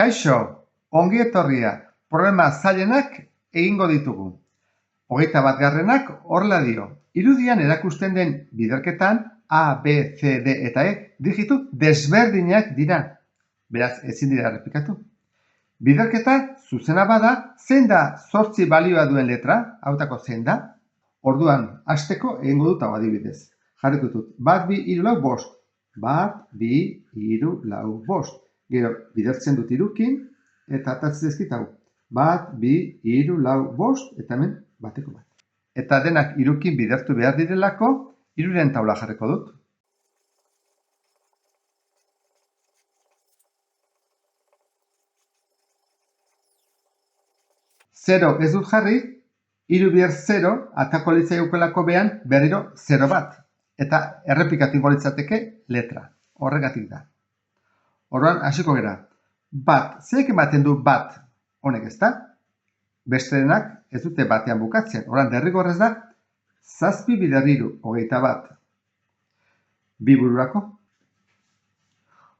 Kaixo, ongi etorria, problema zailenak egingo ditugu. 21. horrela dio, irudian erakusten den biderketan A, B, C, D eta E digitu desberdinak dira. Beraz, ezin dira errepikatu. Biderketa zuzena bada, zein da 8 balioa duen letra, hautako zein da? Orduan, hasteko egingo dut hau adibidez. Jarriko dut, 1, 2, 3, 4, 5. 1, 2, 3, 4, 5. Gero, bidertzen dut irukin, eta atatzen dezkit hau. 1, 2, 3, 4, 5, eta hemen bateko bat. Eta denak irukin bidertu behar direlako, iruren taula jarriko dut. Zero ez dut jarri, iru bider 0, atako litzaiukelako behan berriro 0 bat. Eta errepikatu ingo litzateke letra. Horregatik da. Orduan, hasiko gera. Bat, zeik ematen du bat honek ez da? Beste denak ez dute batean bukatzen. Orduan, derrigorrez da, 7 bider 3, 21. 2 bururako.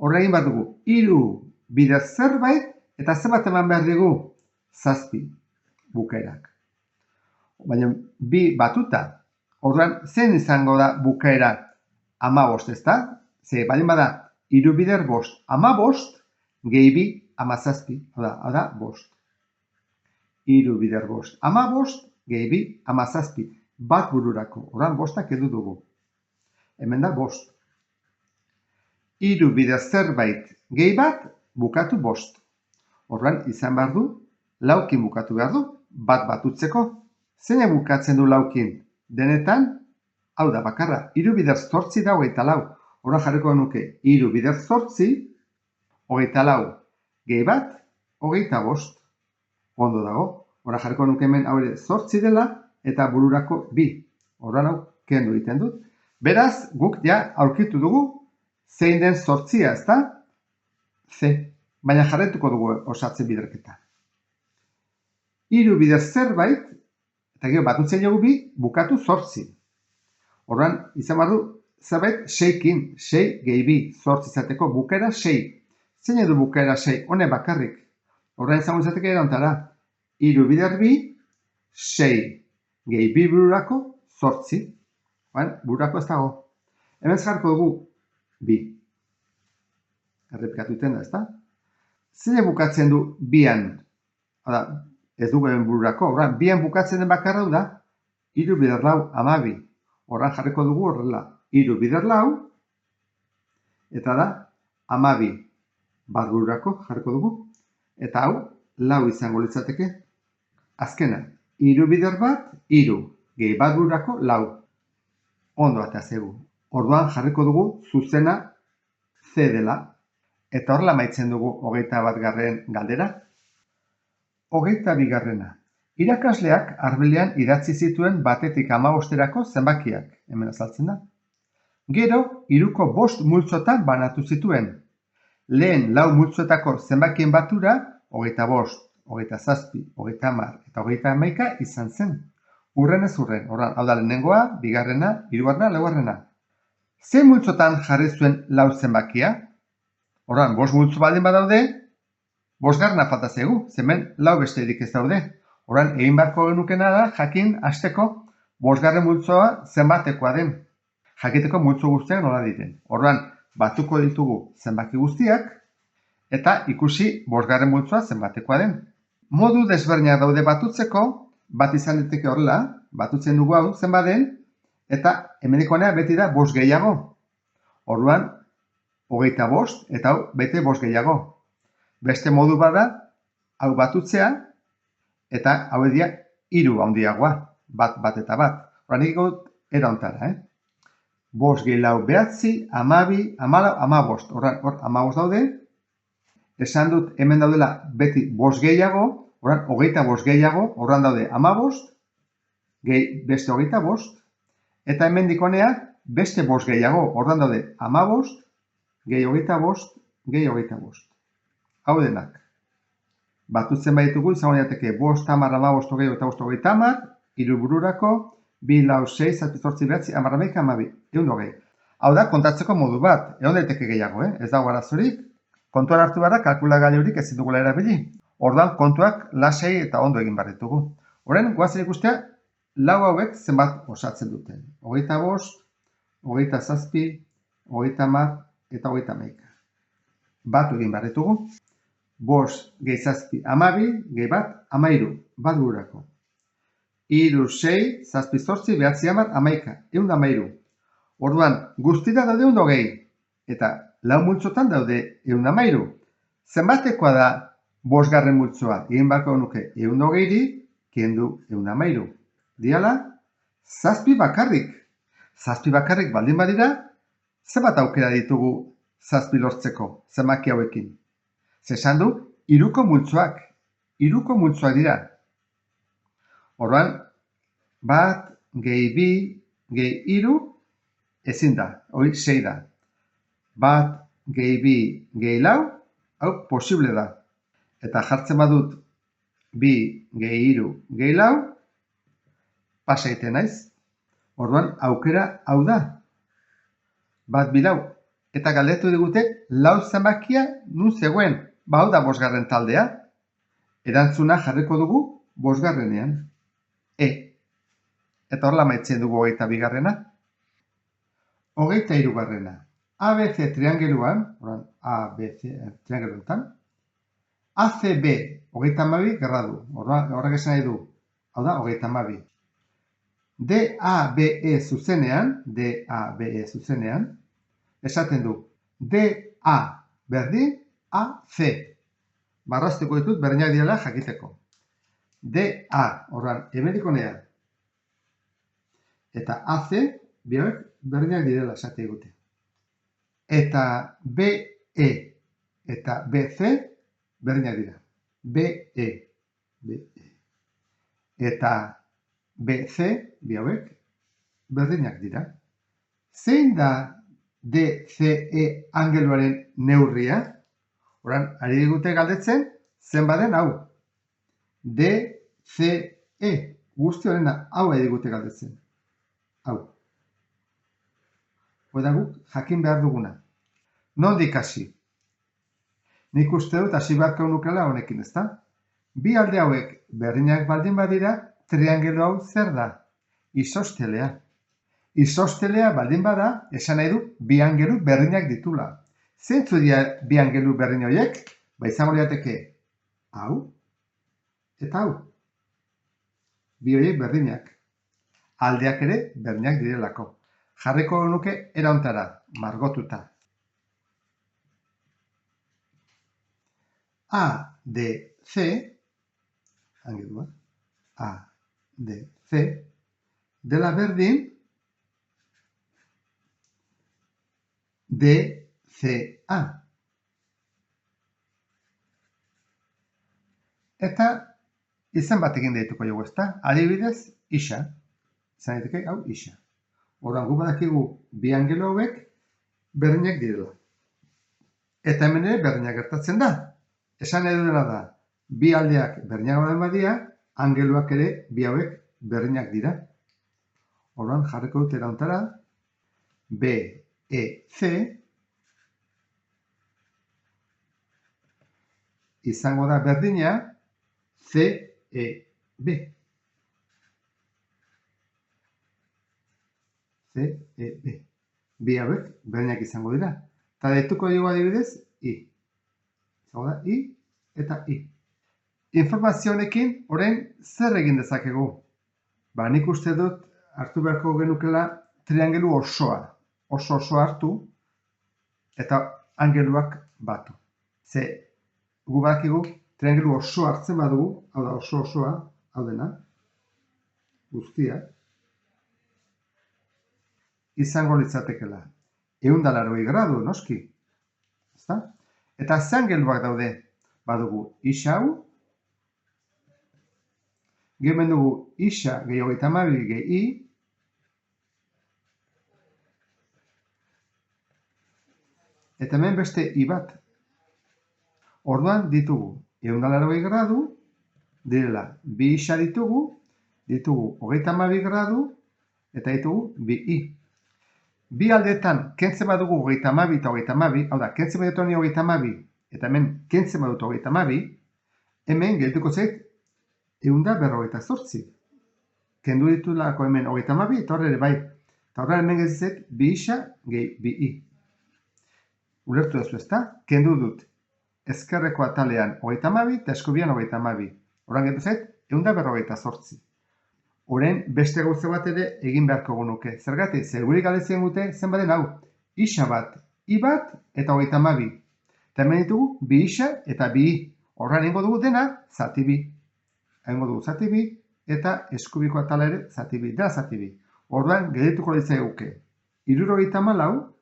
Horra egin bat dugu, 3 bider zerbait, eta zenbat eman behar dugu? 7 bukaerak. Baina, 2 batuta. Orduan, zein izango da bukaera 15 ez da? Ze, balin bada, 3 bider 5, 15, gehi 2, 17, hau da, 5. 3 bider 5, 15, gehi 2, 17, bat bururako. Orduan, 5ak edu dugu. Hemen da 5. 3 bider zerbait gehi bat, bukatu 5. Orduan, izan behar du, laukin bukatu behar du, bat batutzeko. Zein bukatzen du laukin? Denetan, hau da, bakarra, 3 bider 8 da 24. Orduan jarriko nuke, 3 bider 8, 24, gehi bat, 25. Ondo dago. Orduan jarriko nuke hemen hau ere 8 dela, eta bururako 2. Orduan hau, kendu egiten dut. Beraz, guk ja aurkitu dugu, zein den 8, ez da? C. Baina jarretuko dugu osatzen biderketa. 3 bider zerbait, eta gero batutzen jogu 2, bukatu 8. Orduan, izan behar du, zerbait 6kin, 6 gehi 2, 8 izateko bukaera 6. Zein edu bukaera 6, hone bakarrik. Orduan izango izateke erontara, 3 bider 2, 6 gehi 2 bururako 8. Bururako ez dago. Hemen jarriko dugu 2. Errepikatuten da, ez da? Zein bukatzen du 2an? Hada, ez dugu hemen bururako. Orduan, 2an bukatzen den bakarra da, 3 bider 4, 12. Orduan jarriko dugu horrela. 3 bider 4, eta da, 12. Bat bururako jarriko dugu. Eta hau, 4 izango litzateke. Azkena, 3 bider 1, 3. Gehi bat bururako 4. Ondo eta zegu. Orduan jarriko dugu zuzena C dela. Eta horrela maitzen dugu 21. galdera. 22. Irakasleak arbelean idatzi zituen batetik 15erako zenbakiak. Hemen azaltzen da. Gero, 3ko 5 multzotan banatu zituen. Lehen 4 multzoetako zenbakien batura, 25, 27, 30 eta 31 izan zen. Urren ez urren. Orduan, hau da lehenengoa, bigarrena, hirugarrena, laugarrena. Zein multzotan jarri zuen 4 zenbakia? Orduan, 5 multzo baldin badaude, 5garrena falta zaigu, hemen 4 besterik ez daude. Orduan, egin beharko genukena da, jakin, hasteko, 5garren multzoa zenbatekoa den. Jakiteko multzo guztiak nola diren. Orduan, batuko ditugu zenbaki guztiak, eta ikusi 5garren multzoa zenbatekoa den. Modu desberdinak daude batutzeko, bat izan diteke horrela, batutzen dugu hau zenbaden, eta hemenikoanea beti da 5 gehiago. Orduan, 25, eta hau bete 5 gehiago. Beste modu bada, hau batutzea, eta hau edia 3 handiagoa, bat eta bat. Horren egiko eraontara, 5 gehi 4, 9, 12, 14, 15. Horren, 15 daude. Esan dut hemen daudela beti 5 gehiago, horren 25 gehiago, horren daude 15, gehi beste 25, eta hemen dikonea beste 5 gehiago, horren daude 15, gehi 25, gehi 25. Hau denak. Batutzen baditugu, izango diateke 5, 10, 15, 20, 25, 30, 3 bururako, 2, 4, 6, 7, 8, 9, 10, 11, 12. Hau da, kontatzeko modu bat. Egon daiteke gehiago, ez dago arazorik. Kontuan hartu behar da, kalkulagailurik ezin dugula erabili. Orduan, kontuak lasai eta ondo egin behar ditugu. Orain, goazen ikustea, lau hauek zenbat osatzen duten. 25, 27, 30 eta 31. Batu egin behar ditugu. 5 gehi 7, 12, gehi bat, 13. Bat gurako. 3, 6, 7, 8, 9, 10, 11. 113. Orduan, guztira daude 120. Eta lau multzotan daude 113. Zenbatekoa da 5. multzoa? Egin beharko nuke 120, kendu 113. Diala, 7 bakarrik. 7 bakarrik baldin badira, zenbat aukera ditugu 7 lortzeko, zenbaki hauekin. Zesan du, 3ko multzoak. 3ko multzoak dira. Orduan, 1, gehi 2, gehi 3, ezin da, hori 6 da. 1, gehi 2, gehi 4, hau posible da. Eta jartzen badut 2, gehi 3, gehi 4, pasa egiten naiz. Orduan, aukera hau da. 1, 2, 4. Eta galdetu digute, lau zenbakia nun zegoen. Hau da 5. taldea. Erantzuna jarriko dugu 5. Eta horrela amaitzen dugu 22. 23. ABC triangeluan, ABC triangeluetan, ACB 32 gradu. Horrek esan nahi du. Hau da 32. DABE zuzenean, esaten du, DA berdin AC. Barraztuko ditut berdinak direla jakiteko. DA, horran, hemendikonea. Eta AC, bioek, berdinak direla esate egute. Eta BE eta BC, berdinak dira. BE. Eta BC, bioek, berdinak dira. Zein da DCE angeluaren neurria? Horan, ari digute galdetzen, zenbaden hau. DCE, guzti horrena, hau ari digute galdetzen. Hau. Oda guk, jakin behar duguna. Nondik hasi? Nik uste dut hasi beharko nukela honekin, ezta? Bi alde hauek berdinak baldin badira, triangelu hau zer da? Isostelea. Isostelea baldin bada, esan nahi du, bi angelu berdinak ditula. Zeintzu dira bi angelu berdin horiek? Izango lirateke hau eta hau. Bi horiek berdinak. Aldeak ere berdinak direlako. Jarriko nuke erauntara, margotuta. ADC, angelua, ADC, dela berdin DCA. Eta izen batekin deituko dugu, ezta? Adibidez, isa. Izan daiteke, hau isa. Orduan gu badakigu bi angelu hauek berdinak direla. Eta hemen ere berdinak gertatzen da. Esan nahi dena da, bi aldeak berdinak badira, angeluak ere bi hauek berdinak dira. Orduan jarriko dut erauntara, BEC izango da berdina CEB. CEB. Bi hauek berdinak izango dira. Eta deituko dugu adibidez, I. Izango da, I eta I. Informazio honekin, orain, zer egin dezakegu? Nik uste dut, hartu beharko genukela triangelu osoa. Oso hartu, eta angeluak batu. Ze, gu badakigu, triangelu oso hartzen badugu, hau da oso osoa, hau dena, guztia, izango litzatekela. 180 gradu, noski. Ezta? Eta ze angeluak daude? Badugu isa hau, gero dugu isa gehi 32 gehi I, eta hemen beste I bat. Orduan ditugu 180 gradu, direla bi isa ditugu 32 gradu, eta ditugu bi I. Bi aldeetan kentzen badugu 32 eta 32, hau da, kentzen badugu 32, eta hemen kentzen badut 32, hemen geldituko zait 158. Kendu ditulako hemen 32, eta horre ere bai. Eta horre hemen gezitzet, 2 isa gehi 2i. Ulertu duzu ezta? Kendu dut ezkerreko atalean 32 eta eskubian 32. Horan gehitu zait, 158. Orain beste gauza bat ere egin beharko genuke. Zergatik, zer guri galdetzen dute zenbaden hau. Isa bat, i bat eta 32. Eta hemen ditugu 2 isa eta 2i. Horran egingo dugu dena zati 2. Egingo dugu zati 2 eta eskubiko atala ere zati 2. Dena zati 2. Orduan geldituko ditzaiguke 74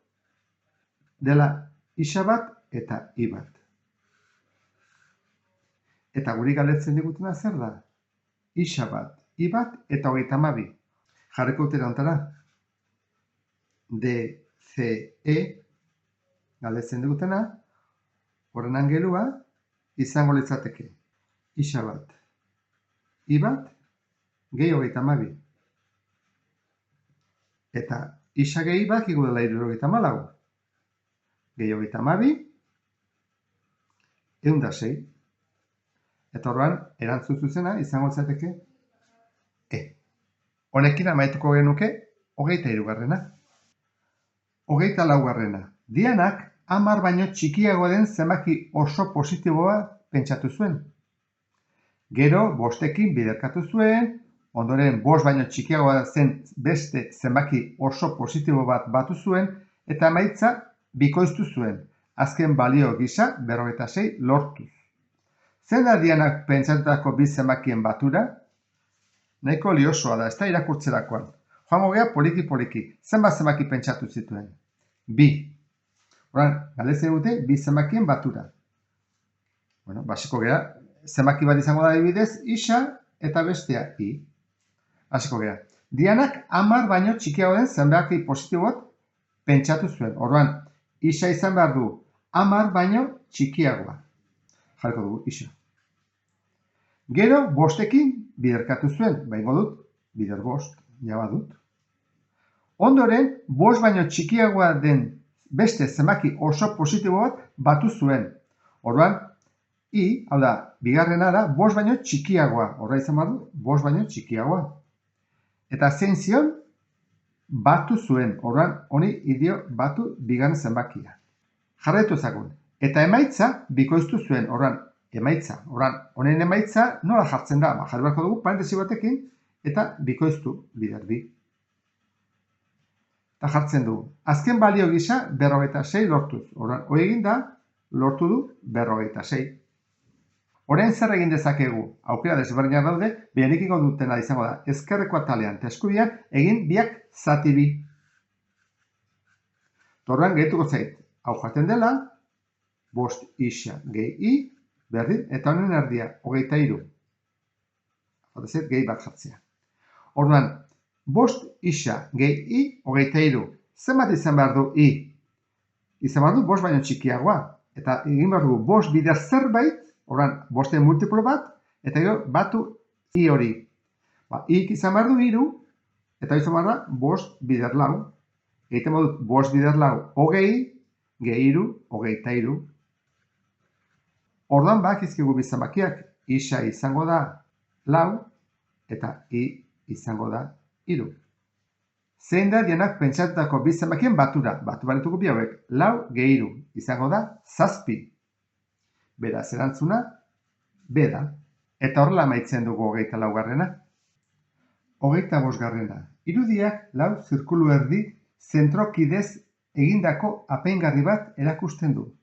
dela isa bat eta i bat. Eta guri galdetzen digutena zer da? Isa bat, i bat eta 32. Jarriko dut erantara. D, C, E galdetzen digutena, horren angelua izango litzateke. Isa bat, i bat, gehi 32. Eta isa gehi bat dela 74. Gehi 32, 106. Eta horrean, erantzun zuzena izango litzateke E. Honekin amaituko genuke, 23 garrena. 24 garrena. Dianak 10 baino txikiago den zenbaki oso positiboa pentsatu zuen. Gero, 5ekin biderkatu zuen, ondoren 5 baino txikiagoa zen beste zenbaki oso positibo bat batu zuen, eta emaitza bikoiztu zuen. Azken balio gisa 46 lortuz. Zer da Dianak pentsatutako bi zenbakien batura? Nahiko liosoa da, ez da irakurtzerakoan. Joango gea poliki-poliki. Zenbat zenbaki pentsatu zituen? 2. Horan, galdetzen dute, bi zenbakien batura. Bueno, basiko gea, zenbaki bat izango da adibidez, isa eta bestea i. Hasiko gea. Dianak 10 baino txikiago den zenbaki positibot pentsatu zuen. Orduan, isa izan behar du 10 baino txikiagoa. Jarriko dugu, isa. Gero, 5ekin biderkatu zuen, baingo dut, bider 5, jaba dut. Ondoren, 5 baino txikiagoa den beste zenbaki oso positibo bat batu zuen. Orduan, i, hau da, bigarrena da, 5 baino txikiagoa. Horra izan behar du, 5 baino txikiagoa. Eta zein zion, batu zuen. Orduan, honi idio batu bigarren zenbakia. Jarraitu ezagun. Eta emaitza bikoiztu zuen. Orduan, emaitza. Horan, honen emaitza nola jartzen da? Jarri beharko dugu parentesi batekin eta bikoiztu bider 2. Eta jartzen dugu. Azken balio gisa 46 lortuz. Horan, hori egin da, lortu du 46. Orain zer egin dezakegu? Aukera desberdinak daude, behenik ingo dutena izango da. Ezkerreko atalean eta eskubian egin biak zati 2. Torran gehituko zait. Hau jaten dela, 5 isa gehi i, berdin, eta honen erdia, 23. Hotezet, gehi bat jartzea. Orduan, 5 isa gehi i, 23. Zenbat izan behar du i? Izan behar du 5 baino txikiagoa. Eta egin behar dugu 5 bider zerbait, orduan, 5en multiplo bat, eta gero batu i hori. Ik izan behar du 3, eta izan behar da 5 bider 4. Egiten badut 5 bider 4, 20, gehi 3, 23. Orduan bakizkigu bi zenbakiak, isa izango da 4 eta i izango da 3. Zein da Dianak pentsatutako bi zenbakien batura? Batu barituko bi hauek, 4 gehi 3 izango da 7. Beraz erantzuna, B da. Eta horrela amaitzen dugu 24 garrena. 25 garrena. Irudiak 4 zirkulu erdi zentrokidez egindako apaingarri bat erakusten du.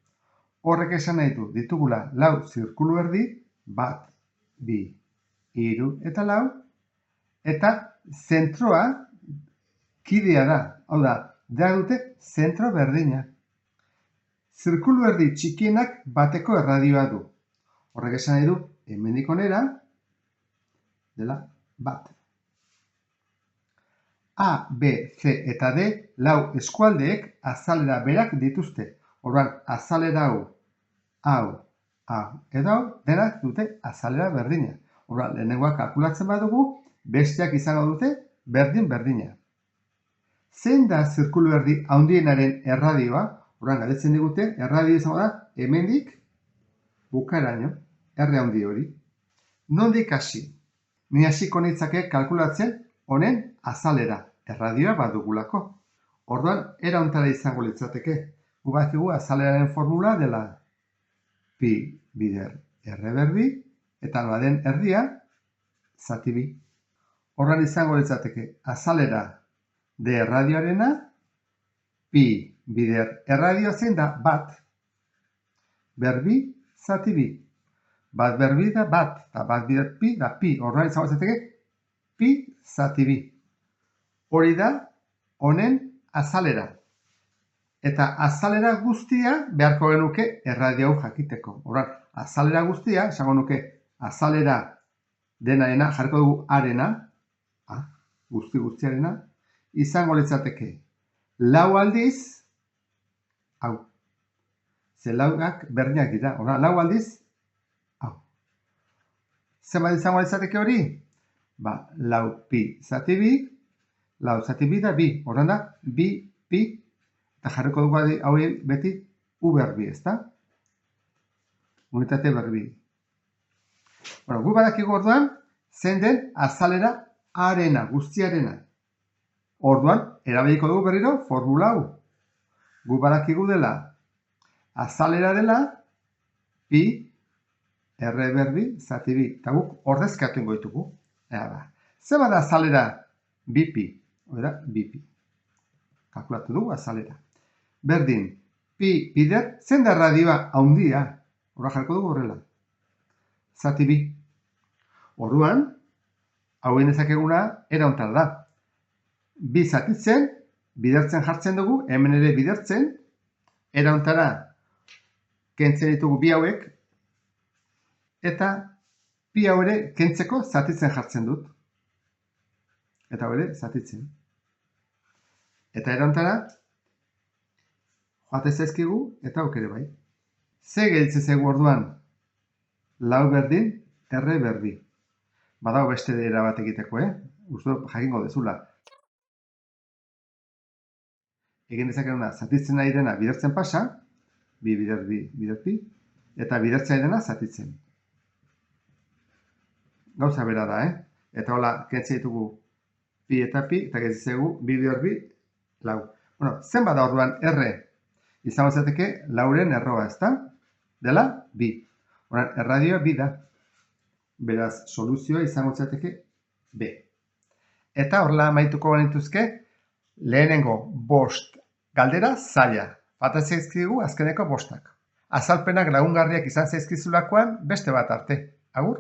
Horrek esan nahi du, ditugula 4 zirkulu erdi, 1, 2, 3 eta 4, eta zentroa kidea da, hau da, dute zentro berdina. Zirkulu erdi txikienak bateko erradioa du. Horrek esan nahi du, hemendik onera, dela 1. A, B, C eta D, 4 eskualdeek azalera berak dituzte. Orduan, azalera hau, edo hau, denak dute azalera berdina. Orduan, lehenengoa kalkulatzen badugu, besteak izango dute berdina. Zein da zirkulu erdi handienaren erradioa? Orduan, galdetzen digute, erradio izango da, hemendik bukaeraino, R handi hori. Nondik hasi? Ni hasiko nitzake kalkulatzen honen azalera, erradioa badugulako. Orduan, era hontara izango litzateke. Gu badakigu azaleraren formula dela pi bider R berbi, eta noaden erdia, zati bi. Horran izango litzateke azalera de erradioarena, pi bider erradio zein da bat, berbi, zati bi. Bat berbi da bat, eta bat bider pi da pi. Horran izango litzateke pi zati bi. Hori da honen azalera. Eta azalera guztia beharko genuke erradio hau jakiteko. Horran, azalera guztia, esango nuke azalera denarena, jarriko dugu arena, guztiarena, izango litzateke lau aldiz, hau, ze lauak berdinak dira, horra, lau aldiz, hau. Zenbat izango litzateke hori? Lau pi zati bi, lau zati bi da bi, horren da, bi, pi, eta jarriko dugu hau beti u berbi, ezta? Unitate berbi. Bueno, gu badakigu orduan, zein den azalera arena, guztiarena. Orduan, erabiliko dugu berriro formula hau. Gu badakigu dela, azalera dela, pi, R berbi, zati bi. Eta guk ordezkatu ingo ditugu. Zer bada azalera bi pi? Hori da, bi pi. Kalkulatu dugu azalera. Berdin, pi bider, zein da radioa haundia? Horra jarriko dugu horrela. Zati bi. Orduan, hau genezakeguna era hontara da. Bi zatitzen, bidertzen jartzen dugu, hemen ere bidertzen, era hontara kentzen ditugu bi hauek, eta pi hau ere kentzeko zatitzen jartzen dut. Eta hau ere zatitzen. Eta era hontara, joate zaizkigu, eta aukere bai. Ze gelditzen zaigu orduan? Lau berdin, R berbi. Badago beste era bat egiteko, Uste jakingo dezula. Egin dezakeguna, zatitzen nahi dena bidertzen pasa, bi bider bi, bider pi, eta bidertzen nahi dena zatitzen. Gauza bera da, Eta hola, kentzen ditugu pi eta pi, eta gehitzegu bi bider bi, lau. Bueno, zen bada orduan R, izango zateke lauren erroa, ezta? Dela, bi. Horan, erradioa bi da. Beraz, soluzioa izango zateke B. Eta horrela amaituko genituzke, lehenengo bost galdera zaila. Bata zaizkigu azkeneko bostak. Azalpenak lagungarriak izan zaizkizulakoan beste bat arte. Agur?